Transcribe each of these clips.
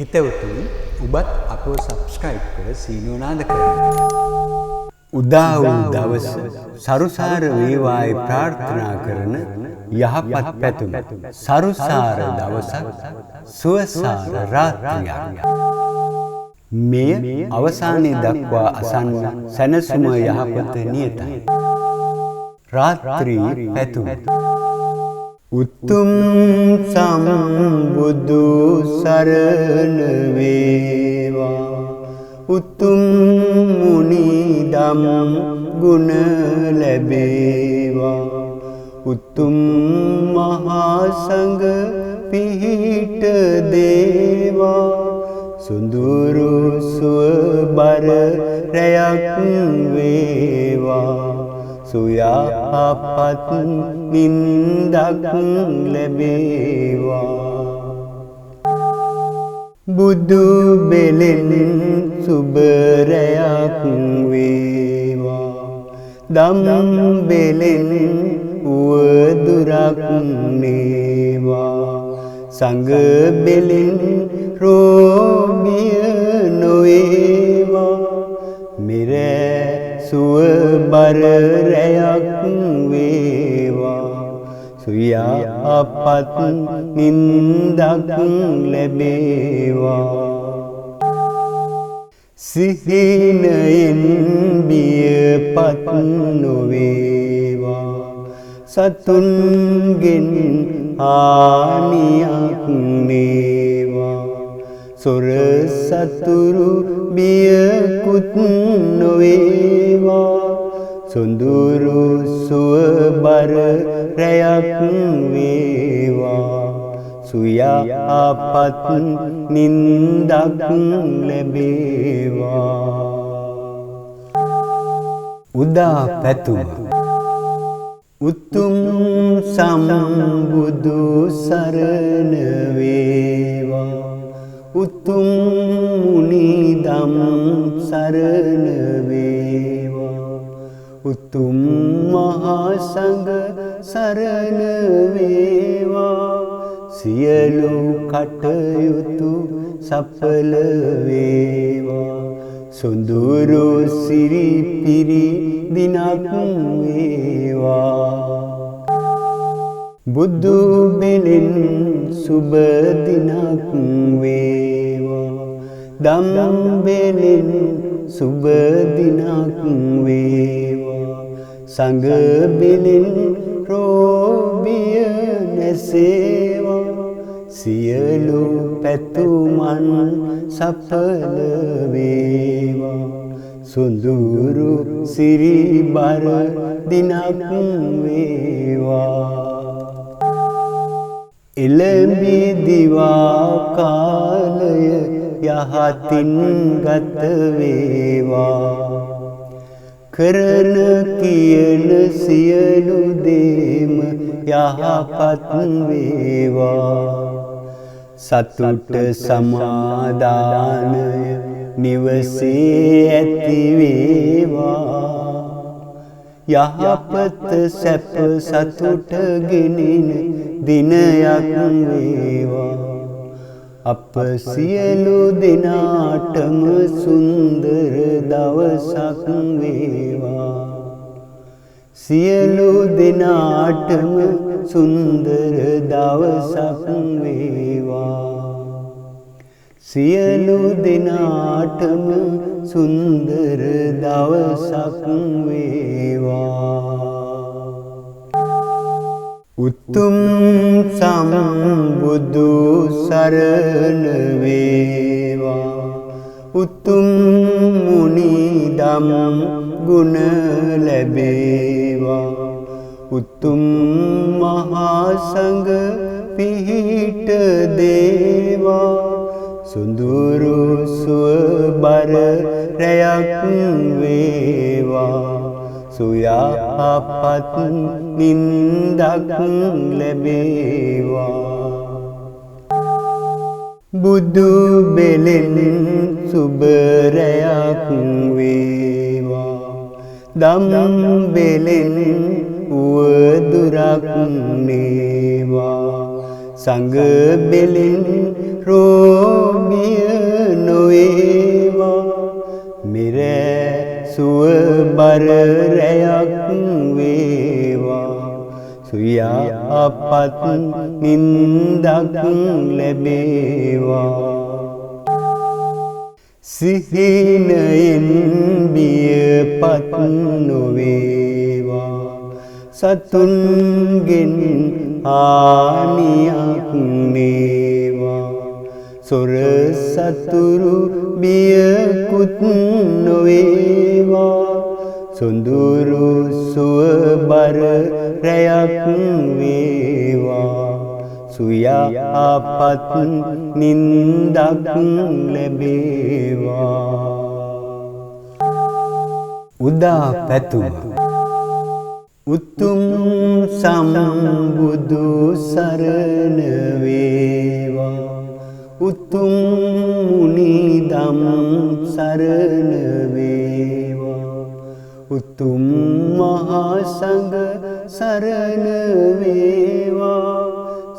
හිතවතුනි ඔබත් අපව සබ්ස්ක්‍රයිබ් කර සීනුව නාද කරන්න. උදා වූ දවස සරුසාර වේවායි ප්‍රාර්ථනා කරන යහපත් පැතුම. සරුසාර දවසක් සුවසාර රාත්‍රියක්. මෙය අවසානයේ දක්වා අසන්න සැනසුම යහපත නියතයි. රාත්‍රී පැතුම. උතුම් සම්බුදු සරණ වේවා. උතුම් මුනි දම් ගුණ ලැබේවා. උතුම් මහා සංඝ පිහිට දේවා. සුඳුරු සුවබර රැයක් වේවා. සුයහපත් නින්දක් ලැබේවා. බුදු බෙලෙන් සුබරයක් වේවා. දම් බෙලෙන් උවදුරක් නේවා. සංඝ බෙලෙන් රෝගිය නොවේවා. මිර සුවබර රැයක් වේවා. සුයහපත් නින්දක් ලැබේවා. සිහිනයෙන් බියපත් නොවේවා. සතුන්ගෙන් හානියක් නේවා. සොර සතුරු බියකුත් නොවේවා. සොඳුරු සුවබර රැයක් වේවා. සුයහපත් නින්දක් ලැබේවා. උදා පැතුම. උතුම් සම්බුදු සරණ වේවා. උතුම් මුනි දම් සරණ වේවා. උතුම් මහා සංඝ සරණ වේවා. සියලු කටයුතු සඵල වේවා. සොඳුරු සිරිපිරි දිනක් වේවා. බුදු බෙලෙන් සුබ දිනක් වේවා. දම් බෙලෙන් සුබ දිනක් වේවා. සංඝ බෙලෙන් රෝගිය නැසේවා. සියලු පැතුමන් සඵල වේවා. සොඳුරු සිරිබර දිනක් වේවා. එළඹි දිවා කාලය යහතින් ගත වේවා. කරන කියන සියලු දේම යහපත් වේවා. සතුට සමාදානය නිවසේ ඇති වේවා. යහපත සැප සතුට ගෙනෙන දිනයක් වේවා. අප සියලු දෙනාටම සුන්දර දවසක් වේවා. සියලු දෙනාටම සුන්දර දවසක් වේවා. සියලු දෙනාටම සුන්දර දවසක් වේවා. උතුම් සම්බුදු සරණ වේවා. උතුම් මුනි දම් ගුණ ලැබේවා. උතුම් මහා සංඝ පිහිට දේවා. සුඳුරු සුවබර රැයක් වේවා. සුයහපත් නින්දක් ලැබේවා. බුදු බෙලෙන් සුබ රැයක් වේවා. දම් බෙලෙන් උවදුරක් නේවා. සංඝ බෙලෙන් රෝබිය නොවේවා මිර සුව බර රැයක් වේවා සුයාපත් නින්දක් ලැබේවා සිහිනයෙන් බියපත් නොවේවා සතුන්ගෙන් හානියක් නේවා සොර සතුරු බියකුත් නොවේවා සොඳුරු සුව බර රැයක් වේවා සුයාපත් නින්දක් ලැබේවා උදා පැතුම උතුම් සම්බුදු සරණ වේවා උතුම් මුනිදම් සරණ වේවා උතුම් මහා සංඝ සරණ වේවා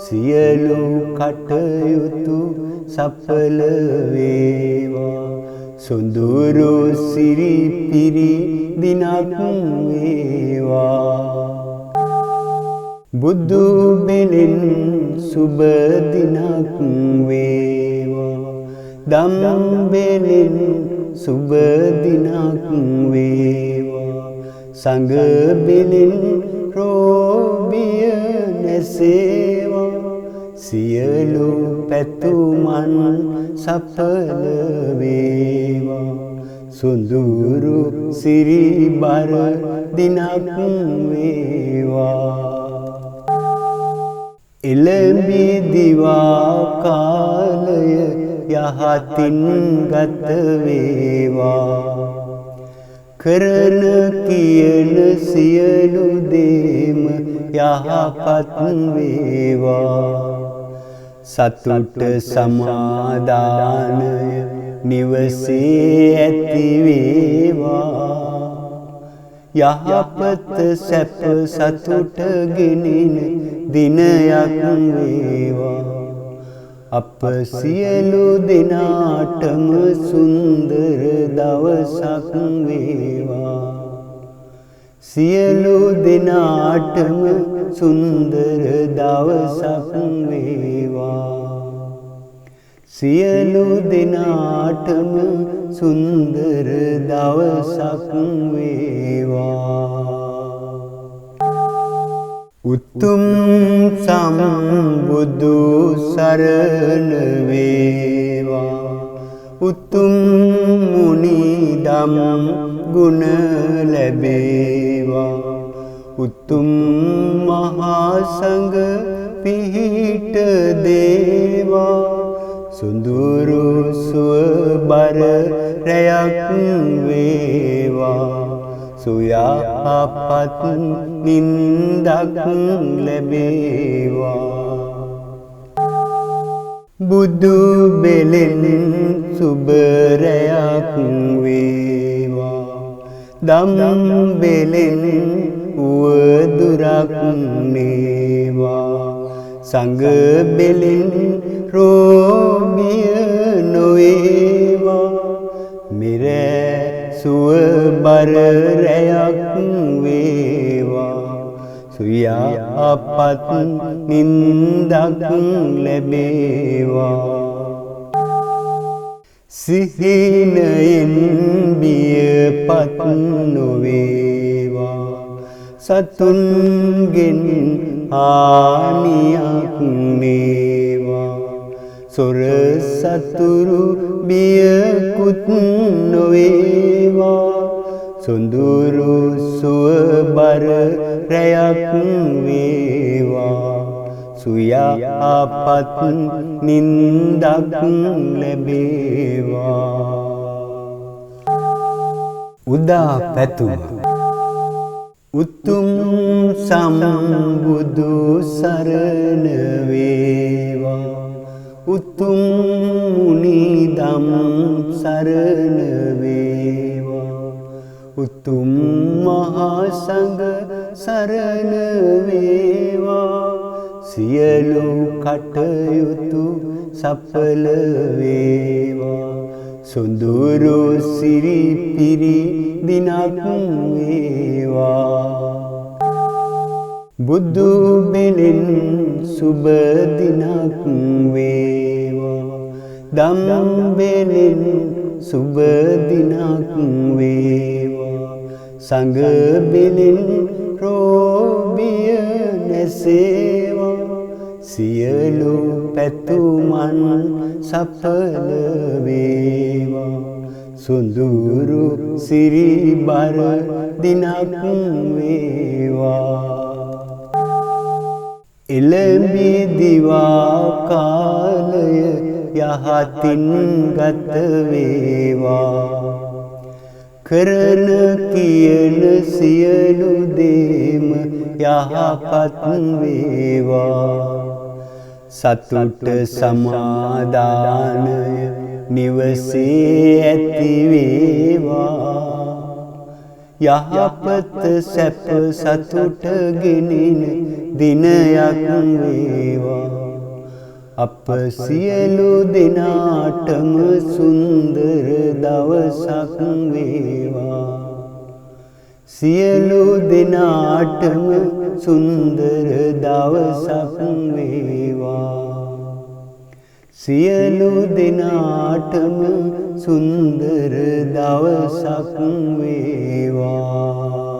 සියලු කටයුතු සඵල වේවා සොඳුරු සිරි පිරි දිනක් වේවා බුදු බෙලෙන් සුබ දිනක් වේවා දම් බෙලෙන් සුබ දිනක් වේවා සංඝ බෙලෙන් රෝබිය නැසේවා සියලු පැතුමන් සඵල වේවා සොඳුරු සිරි බර දිනක් වේවා එළඹි දිවා කාලය යහතින් ගත වේවා කරන කියන සියලු දේම යහපත් වේවා සතුට සමාදානය නිවසේ ඇති වේවා යහපත සැප සතුට ගෙනෙන දිනයක් වේවා අප සියලු දෙනාටම සුන්දර දවසක් වේවා සියලු දෙනාටම සුන්දර දවසක් වේවා සියලු දෙනාටම සුන්දර දවසක් වේවා උතුම් සම්බුදු සරණ වේවා උතුම් මුනිදම් ගුණ ලැබේවා උතුම් මහා සංඝ පිහිට දේවා සොඳුරු සුව බර රැයක් වේවා සුයාපත් නින්දක් ලැබේවා බුදු බෙලෙන් සුබ රැයක් වේවා දම් බෙලෙන් උවදුරක් නේවා සංඝ බෙලෙන් රෝගිය නොවේවා මිර සුව බර රැයක් වේවා සුයාපත් නින්දක් ලැබේවා සිහිනයෙන් බියපත් නොවේවා සතුන්ගෙන් හානියක් නේවා සොර සතුරු බියකුත් නොවේවා සොඳුරු සුව බර රැයක් වේවා සුයාපත් නින්දක් ලැබේවා උදා පැතුම උතුම් සම්බුදු සරණ වේවා උතුම් මුනිදම් සරණ වේවා උතුම් මහා සංඝ සරණ වේවා සියලු කටයුතු සඵල වේවා සොඳුරු සිරි පිරි දිනක් වේවා බුදු බෙලෙන් සුබ දිනක් වේවා දම් බෙලෙන් සුබ දිනක් වේවා සංඝ බෙලෙන් රෝබිය නැසේවා සියලු පැතුමන් සඵල වේවා සොඳුරු සිරි බර දිනක් වේවා එළඹි දිවා කාලය යහතින් ගත වේවා කරන කියන සියලු දේම යහපත් වේවා සතුට සමාදානය නිවසේ ඇති වේවා යහපත සැප සතුට ගෙනෙන දිනයක් වේවා අප සියලු දෙනාටම සුන්දර දවසක් වේවා සියලු දෙනාටම සුන්දර දවසක් වේවා සියලු දෙනාටම සුන්දර දවසක් වේවා